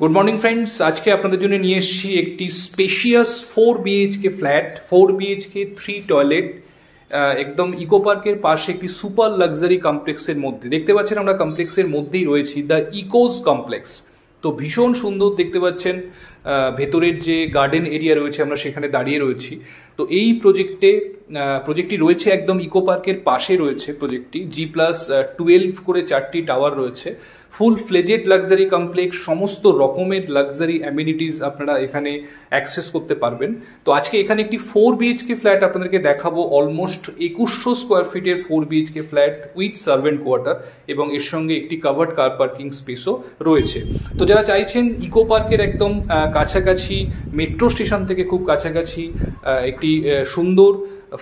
Good morning friends, আজকে আপনাদের জন্য নিয়ে এসেছি একটি spacious 4 BHK flat, 4 BHK 3 toilet, একদম ইকো পার্কের পাশে একটি সুপার লাক্সারি কমপ্লেক্সের মধ্যে। দেখতে পাচ্ছেন আমরা কমপ্লেক্সের মধ্যেই রয়েছি, দ্য ইকোজ কমপ্লেক্স। তো ভীষণ সুন্দর দেখতে পাচ্ছেন, ভেতরের যে গার্ডেন এরিয়া রয়েছে আমরা সেখানে দাঁড়িয়ে রয়েছি। তো এই প্রজেক্টটি রয়েছে একদম ইকো পার্কের পাশে রয়েছে। প্রজেক্টটি G+12 করে 4টি টাওয়ার রয়েছে। ফুল ফ্লেজেড লাক্সারি কমপ্লেক্স, সমস্ত রকমের লাক্সারি অ্যামিনিটিস আপনারা এখানে অ্যাক্সেস করতে পারবেন। তো আজকে এখানে একটি 4 BHK ফ্ল্যাট আপনাদেরকে দেখাবো, অলমোস্ট 2100 স্কোয়ার ফিটের 4 BHK flat with servant quarter, এবং এর সঙ্গে একটি কাভার্ড কার পার্কিং স্পেসও রয়েছে। তো যারা চাইছেন ইকো পার্কের একদম কাছাকাছি, মেট্রো স্টেশন থেকে খুব কাছাকাছি একটি সুন্দর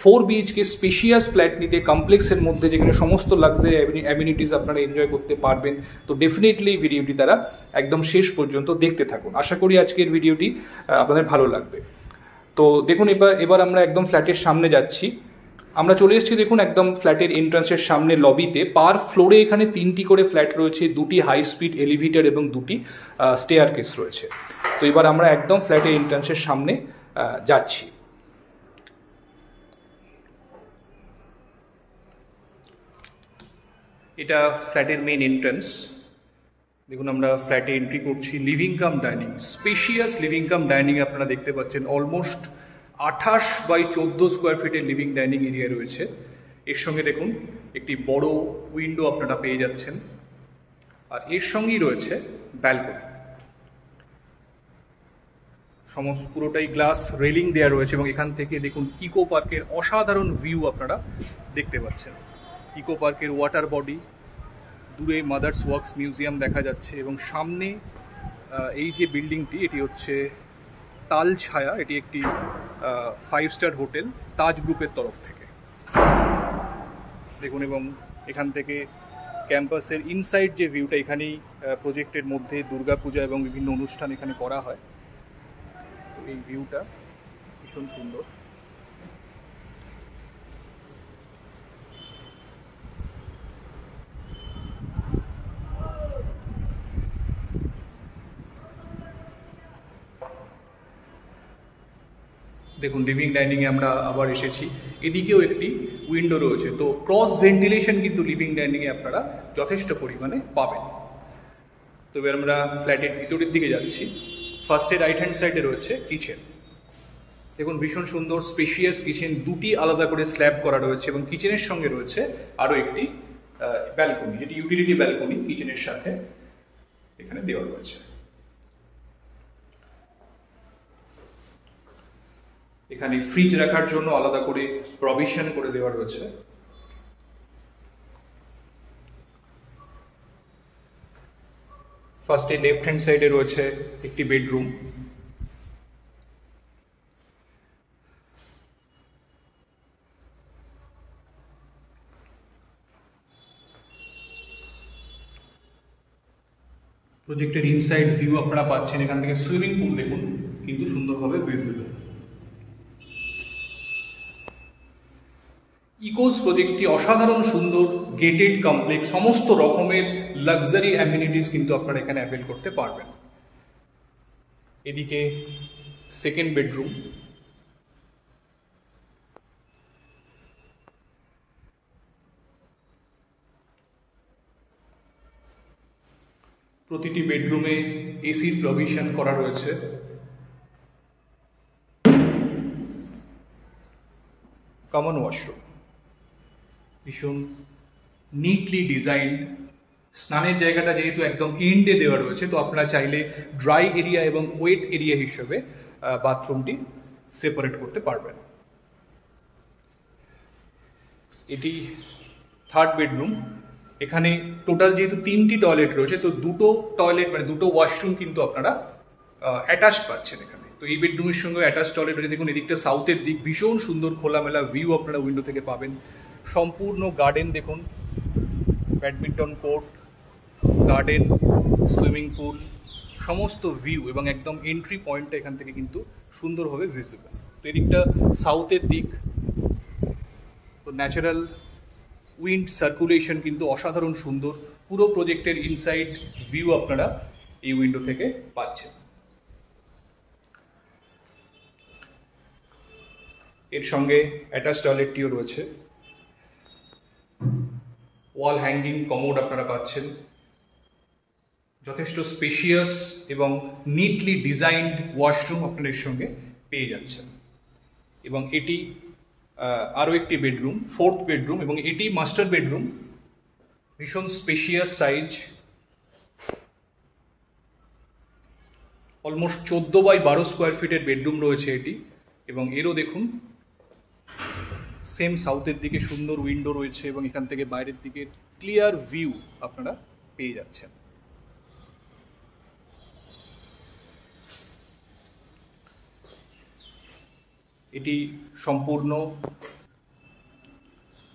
4 BHK স্পেশিয়াস ফ্ল্যাট নিতে কমপ্লেক্সের মধ্যে, যেখানে সমস্ত লাক্সারি অ্যামিনিটিস আপনারা এনজয় করতে পারবেন, তো ডেফিনেটলি ভিডিওটি তারা একদম শেষ পর্যন্ত দেখতে থাকুন। আশা করি আজকের ভিডিওটি আপনাদের ভালো লাগবে। তো দেখুন, এবার আমরা একদম ফ্ল্যাটের সামনে যাচ্ছি। আমরা চলে এসেছি দেখুন একদম ফ্ল্যাটের এন্ট্রান্সের সামনে লবিতে। পার ফ্লোরে এখানে 3টি করে ফ্ল্যাট রয়েছে, 2টি হাই স্পিড এলিভেটর এবং 2টি স্টেয়ার কেস রয়েছে। তো এবার আমরা একদম ফ্ল্যাটের এন্ট্রান্সের সামনে যাচ্ছি। এটা ফ্ল্যাটের মেন এন্ট্রান্স। দেখুন, আমরা ফ্ল্যাটে এন্ট্রি করছি। Living cum dining, spacious living cum dining আপনারা দেখতে পাচ্ছেন। অলমোস্ট 28x14 স্কোয়ার ফিটের লিভিং ডাইনিং এরিয়া রয়েছে। এর সঙ্গে দেখুন একটি বড় উইন্ডো আপনারা পেয়ে যাচ্ছেন, আর এর সঙ্গেই রয়েছে ব্যালকনি। সমস্ত পুরোটাই গ্লাস রেলিং দেওয়া রয়েছে, এবং এখান থেকে দেখুন ইকো পার্কের অসাধারণ ভিউ আপনারা দেখতে পাচ্ছেন। ইকো পার্কের ওয়াটার বডি, দূরে মাদার্স ওয়ার্কস মিউজিয়াম দেখা যাচ্ছে, এবং সামনে এই যে বিল্ডিংটি, এটি হচ্ছে তাল ছায়া। এটি একটি 5 স্টার হোটেল তাজ গ্রুপের তরফ থেকে। দেখুন, এবং এখান থেকে ক্যাম্পাসের ইনসাইড যে ভিউটা, এখানেই প্রজেক্টের মধ্যে দুর্গাপূজা এবং বিভিন্ন অনুষ্ঠান এখানে করা হয়। এই ভিউটা ভীষণ সুন্দর। দেখুন, লিভিং ডাইনিংয়ে আমরা আবার এসেছি। এদিকেও একটি উইন্ডো রয়েছে, তো ক্রস ভেন্টিলেশন কিন্তু লিভিং ডাইনিংয়ে আপনারা যথেষ্ট পরিমাণে পাবেন। তো এবার আমরা ফ্ল্যাটের ভিতরের দিকে যাচ্ছি। ফার্স্টে রাইট হ্যান্ড সাইডে রয়েছে কিচেন। দেখুন, ভীষণ সুন্দর স্পেশিয়াস কিচেন, 2টি আলাদা করে স্ল্যাব করা রয়েছে, এবং কিচেনের সঙ্গে রয়েছে আরও একটি ব্যালকনি, যেটি ইউটিলিটি ব্যালকনি কিচেনের সাথে এখানে দেওয়া রয়েছে। এখানে ফ্রিজ রাখার জন্য আলাদা করে প্রভিশন করে দেওয়া রয়েছে। ফার্স্টে লেফট হ্যান্ড সাইডে রয়েছে একটি বেডরুম। প্রজেক্টের ইনসাইড ভিউ আপনারা পাচ্ছেন। এখান থেকে সুইমিং পুল দেখুন কিন্তু সুন্দরভাবে ভিজিবল। ইকোস প্রজেক্টটি অসাধারণ সুন্দর গেটেড কমপ্লেক্স, সমস্ত রকমের লাক্সারি অ্যামিনিটিস কিন্তু আপনারা এখানে অ্যাভেল করতে পারবেন। এদিকে সেকেন্ড বেডরুম। প্রতিটি বেডরুমে এসির প্রভিশন করা রয়েছে। কমন ওয়াশরুম, ভীষণ নিটলি ডিজাইনড। স্নানের জায়গাটা যেহেতু একদম এন্ডে দেওয়া রয়েছে, তো আপনারা চাইলে ড্রাই এরিয়া এবং ওয়েট এরিয়া হিসেবে বাথরুমটি সেপারেট করতে পারবেন। এটি থার্ড বেডরুম। এখানে টোটাল যেহেতু 3টি টয়লেট রয়েছে, তো 2টো টয়লেট মানে 2টো ওয়াশরুম কিন্তু আপনারা অ্যাটাচ পাচ্ছেন এখানে। তো এই বেডরুমের সঙ্গে অ্যাটাচ টয়লেট রয়েছে। দেখুন, এদিকটা সাউথের দিক, ভীষণ সুন্দর খোলামেলা ভিউ আপনারা উইন্ডো থেকে পাবেন। সম্পূর্ণ গার্ডেন দেখুন, badminton court, garden, swimming pool, সমস্ত ভিউ, এবং একদম এন্ট্রি পয়েন্টটা এখান থেকে কিন্তু সুন্দরভাবে ভিজিবল। তো এদিকটা সাউথের দিক, তো ন্যাচারাল উইন্ড সার্কুলেশন কিন্তু অসাধারণ সুন্দর। পুরো প্রজেক্টের ইনসাইড ভিউ আপনারা এই উইন্ডো থেকে পাচ্ছেন। এর সঙ্গে অ্যাটাচ টয়লেটটিও রয়েছে। ওয়াল হ্যাঙ্গিং কমোড আপনারা পাচ্ছেন। যথেষ্ট স্পেশিয়াস এবং নিটলি ডিজাইনড ওয়াশরুম আপনারা এর সঙ্গে পেয়ে যাচ্ছেন। এবং এটি আরও একটি বেডরুম, 4th বেডরুম, এবং এটি মাস্টার বেডরুম। ভীষণ spacious size, almost 14x12 square ফিটের বেডরুম রয়েছে এটি। এবং এরও দেখুন সেম সাউথের দিকে সুন্দর উইন্ডো রয়েছে এবং এখান থেকে বাইরের দিকে ক্লিয়ার ভিউ আপনারা পেয়ে যাচ্ছেন। এটি সম্পূর্ণ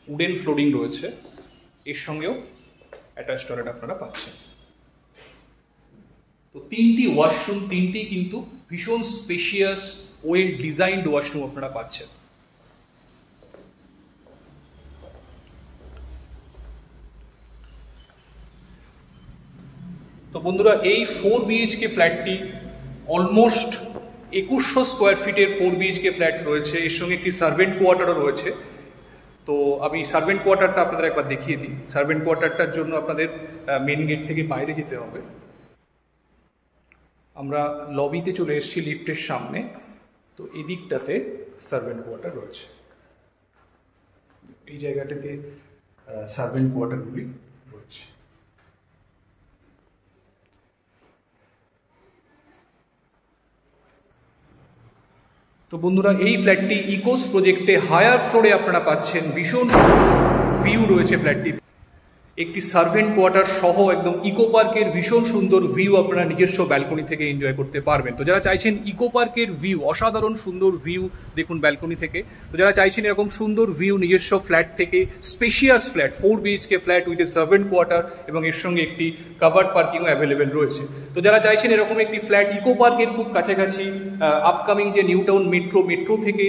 উডেন ফ্লোরিং রয়েছে, এর সঙ্গেও অ্যাটাচ টয়লেট আপনারা পাচ্ছেন। তো 3টি ওয়াশরুম, 3টি কিন্তু ভীষণ স্পেশিয়াস ওয়েল ডিজাইনড ওয়াশরুম আপনারা পাচ্ছেন। তো বন্ধুরা, এই 4 BHK ফ্ল্যাটটি অলমোস্ট 2100 স্কোয়ার ফিটের 4 BHK ফ্ল্যাট রয়েছে। এর সঙ্গে একটি সার্ভেন্ট কোয়ার্টারও রয়েছে। তো আমি সার্ভেন্ট কোয়ার্টারটা আপনাদের একবার দেখিয়ে দিই। সার্ভেন্ট কোয়ার্টারটার জন্য আপনাদের মেন গেট থেকে বাইরে যেতে হবে। আমরা লবিতে চলে এসেছি লিফটের সামনে। তো এই দিকটাতে সার্ভেন্ট কোয়ার্টার রয়েছে। এই জায়গাটাতে সার্ভেন্ট কোয়ার্টারগুলি রয়েছে। তো বন্ধুরা, এই ফ্ল্যাটটি ইকোস প্রজেক্টে হায়ার ফ্লোরে আপনারা পাচ্ছেন। ভীষণ ভিউ রয়েছে ফ্ল্যাটটি, একটি সার্ভেন্ট কোয়ার্টার সহ একদম ইকো পার্কের ভীষণ সুন্দর ভিউ আপনারা নিজস্ব ব্যালকনি থেকে এনজয় করতে পারবেন। তো যারা চাইছেন ইকো পার্কের ভিউ, অসাধারণ সুন্দর ভিউ দেখুন ব্যালকনি থেকে, তো যারা চাইছেন এরকম সুন্দর ভিউ নিজস্ব ফ্ল্যাট থেকে, spacious flat 4 BHK flat with a servant quarter এবং এর সঙ্গে একটি কাভার্ড পার্কিংও অ্যাভেলেবেল রয়েছে। তো যারা চাইছেন এরকম একটি ফ্ল্যাট ইকো পার্কের খুব কাছাকাছি, আপকামিং যে নিউ টাউন মেট্রো থেকে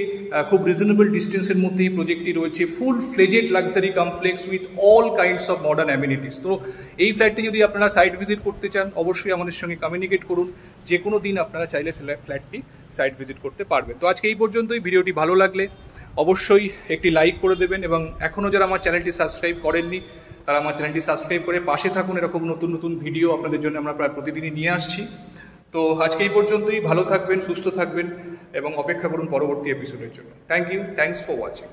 খুব রিজনেবল ডিস্টেন্সের মধ্যে এই প্রজেক্টটি রয়েছে। Full fledged luxury complex with all kinds of modern amenities. তো এই ফ্ল্যাটটি যদি আপনারা সাইট ভিজিট করতে চান, অবশ্যই আমাদের সঙ্গে কমিউনিকেট করুন। যে কোনো দিন আপনারা চাইলে ফ্ল্যাটটি সাইট ভিজিট করতে পারবেন। তো আজকে এই পর্যন্তই। ভিডিওটি ভালো লাগলে অবশ্যই একটি লাইক করে দেবেন এবং এখনও যারা আমার চ্যানেলটি সাবস্ক্রাইব করেননি তারা আমার চ্যানেলটি সাবস্ক্রাইব করে পাশে থাকুন। এরকম নতুন নতুন ভিডিও আপনাদের জন্য আমরা প্রায় প্রতিদিনই নিয়ে আসছি। তো আজকে এই পর্যন্তই। ভালো থাকবেন, সুস্থ থাকবেন এবং অপেক্ষা করুন পরবর্তী এপিসোডের জন্য। Thank you, thanks for watching.